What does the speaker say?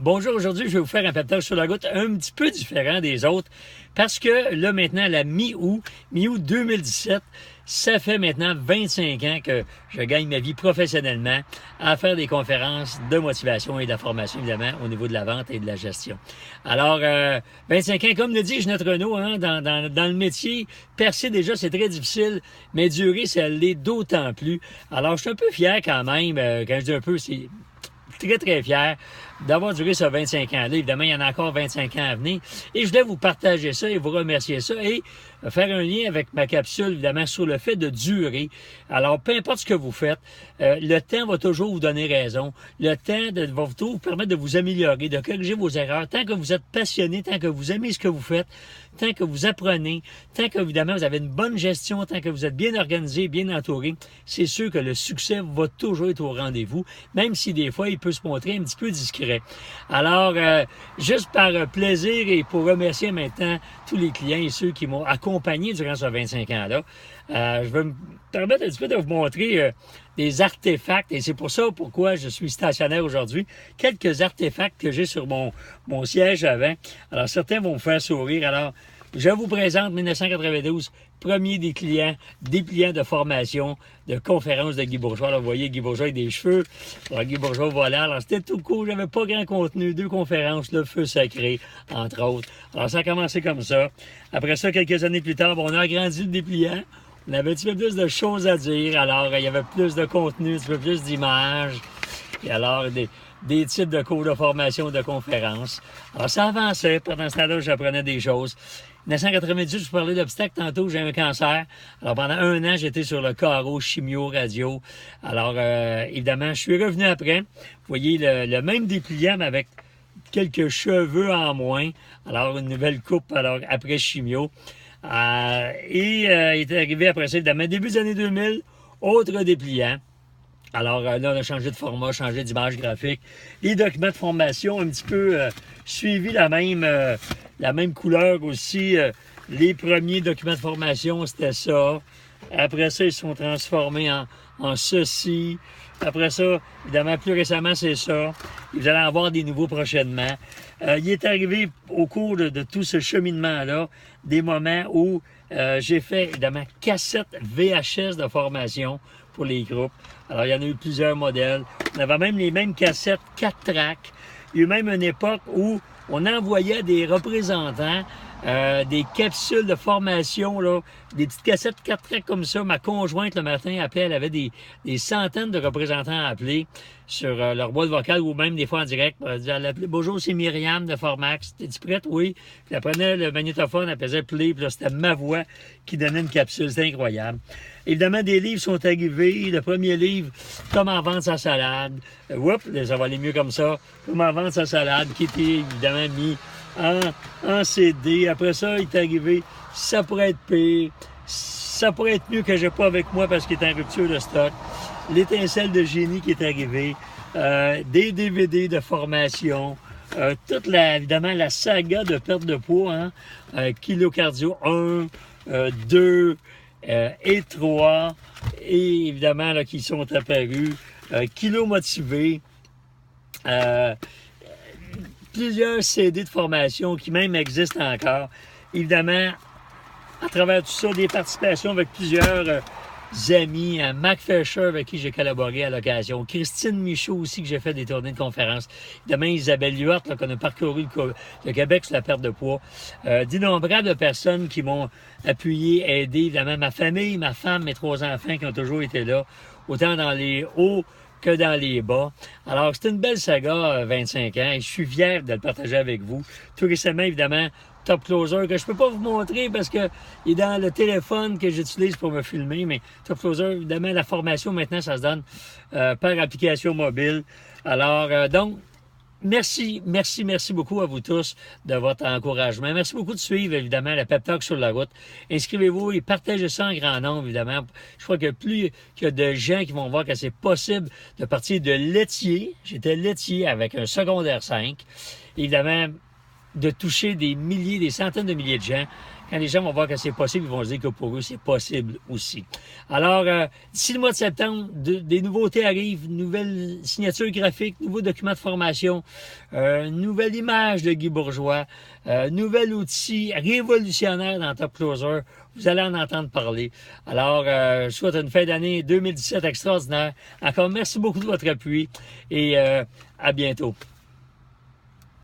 Bonjour, aujourd'hui, je vais vous faire un pep talk sur la route un petit peu différent des autres parce que là, maintenant, la mi-août 2017, ça fait maintenant 25 ans que je gagne ma vie professionnellement à faire des conférences de motivation et d'information, évidemment, au niveau de la vente et de la gestion. Alors, 25 ans, comme le dit Ginette Renault, hein, dans le métier, percer déjà, c'est très difficile, mais durer, ça l'est d'autant plus. Alors, je suis un peu fier quand même, quand je dis un peu, c'est très, très fier d'avoir duré ce 25 ans-là. Évidemment, il y en a encore 25 ans à venir. Et je voulais vous partager ça et vous remercier ça et faire un lien avec ma capsule, évidemment, sur le fait de durer. Alors, peu importe ce que vous faites, le temps va toujours vous donner raison. Le temps va toujours vous permettre de vous améliorer, de corriger vos erreurs. Tant que vous êtes passionné, tant que vous aimez ce que vous faites, tant que vous apprenez, tant que, évidemment, vous avez une bonne gestion, tant que vous êtes bien organisé, bien entouré, c'est sûr que le succès va toujours être au rendez-vous, même si des fois, il peut se montrer un petit peu discret. Alors, juste par plaisir et pour remercier maintenant tous les clients et ceux qui m'ont accompagné durant ces 25 ans-là, je vais me permettre un petit peu de vous montrer des artefacts, et c'est pour ça pourquoi je suis stationnaire aujourd'hui. Quelques artefacts que j'ai sur mon siège avant. Alors, certains vont me faire sourire. Alors, je vous présente 1992, premier des clients, dépliant de formation, de conférence de Guy Bourgeois. Là, vous voyez Guy Bourgeois avec des cheveux. Alors, Guy Bourgeois, voilà. Alors, c'était tout court. J'avais pas grand contenu. 2 conférences, le feu sacré, entre autres. Alors, ça a commencé comme ça. Après ça, quelques années plus tard, on a agrandi le dépliant. On avait un petit peu plus de choses à dire. Alors, il y avait plus de contenu, un petit peu plus d'images. Et alors, des types de cours de formation, de conférences. Alors, ça avançait. Pendant ce temps-là, j'apprenais des choses. 1998, je vous parlais d'obstacles tantôt, j'ai un cancer. Alors, pendant 1 an, j'étais sur le carreau, chimio, radio. Alors, évidemment, je suis revenu après. Vous voyez, le même dépliant, mais avec quelques cheveux en moins. Alors, une nouvelle coupe, alors, après chimio. Il est arrivé après ça, évidemment, début des années 2000, autre dépliant. Alors là, on a changé de format, changé d'image graphique. Les documents de formation, un petit peu suivi la même couleur aussi. Les premiers documents de formation, c'était ça. Après ça, ils se sont transformés en ceci. Après ça, évidemment, plus récemment, c'est ça. Et vous allez en voir des nouveaux prochainement. Il est arrivé au cours de tout ce cheminement-là, des moments où j'ai fait, évidemment, cassettes VHS de formation pour les groupes. Alors, il y en a eu plusieurs modèles. On avait même les mêmes cassettes 4 tracks. Il y a eu même une époque où on envoyait des représentants, des capsules de formation, là, des petites cassettes 4 tracks comme ça. Ma conjointe, le matin, appelait, elle avait des centaines de représentants à appeler sur leur boîte vocale ou même des fois en direct. Elle appelait « Bonjour, c'est Myriam de Formax. T'es-tu prête? » Oui. Puis elle prenait le magnétophone, elle faisait « Play », puis là, c'était ma voix qui donnait une capsule. C'était incroyable. Évidemment, des livres sont arrivés. Le premier livre, « Comment vendre sa salade ». Ça va aller mieux comme ça. « Comment vendre sa salade », qui était évidemment mis en CD. Après ça, il est arrivé « Ça pourrait être pire ». Ça pourrait être mieux que j'ai pas avec moi parce qu'il est en rupture de stock. L'étincelle de génie qui est arrivé. Des DVD de formation. Évidemment, la saga de perte de poids. Hein? Kilo Cardio 1, 2 et 3. Et évidemment, là, qui sont apparus. Kilo Motivé. Plusieurs CD de formation qui même existent encore. Évidemment, à travers tout ça, des participations avec plusieurs amis, Mac Fisher avec qui j'ai collaboré à l'occasion, Christine Michaud aussi que j'ai fait des tournées de conférences, évidemment Isabelle Huot qu'on a parcouru le Québec sur la perte de poids, d'innombrables personnes qui m'ont appuyé, aidé, évidemment ma famille, ma femme, mes 3 enfants qui ont toujours été là, autant dans les hauts que dans les bas. Alors, c'est une belle saga, 25 ans, et je suis fier de le partager avec vous. Tout récemment, évidemment, Top Closer, que je peux pas vous montrer parce que il est dans le téléphone que j'utilise pour me filmer, mais Top Closer, évidemment, la formation, maintenant, ça se donne par application mobile. Alors, donc, merci beaucoup à vous tous de votre encouragement. Merci beaucoup de suivre, évidemment, le Pep Talk sur la route. Inscrivez-vous et partagez ça en grand nombre, évidemment. Je crois que plus il y a de gens qui vont voir que c'est possible de partir de laitier, j'étais laitier avec un secondaire 5, évidemment, de toucher des milliers, des centaines de milliers de gens quand les gens vont voir que c'est possible, ils vont se dire que pour eux, c'est possible aussi. Alors, d'ici le mois de septembre, des nouveautés arrivent, nouvelles signatures graphiques, nouveaux documents de formation, nouvelle image de Guy Bourgeois, nouvel outil révolutionnaire dans Top Closer. Vous allez en entendre parler. Alors, je souhaite une fin d'année 2017 extraordinaire. Encore merci beaucoup de votre appui et à bientôt.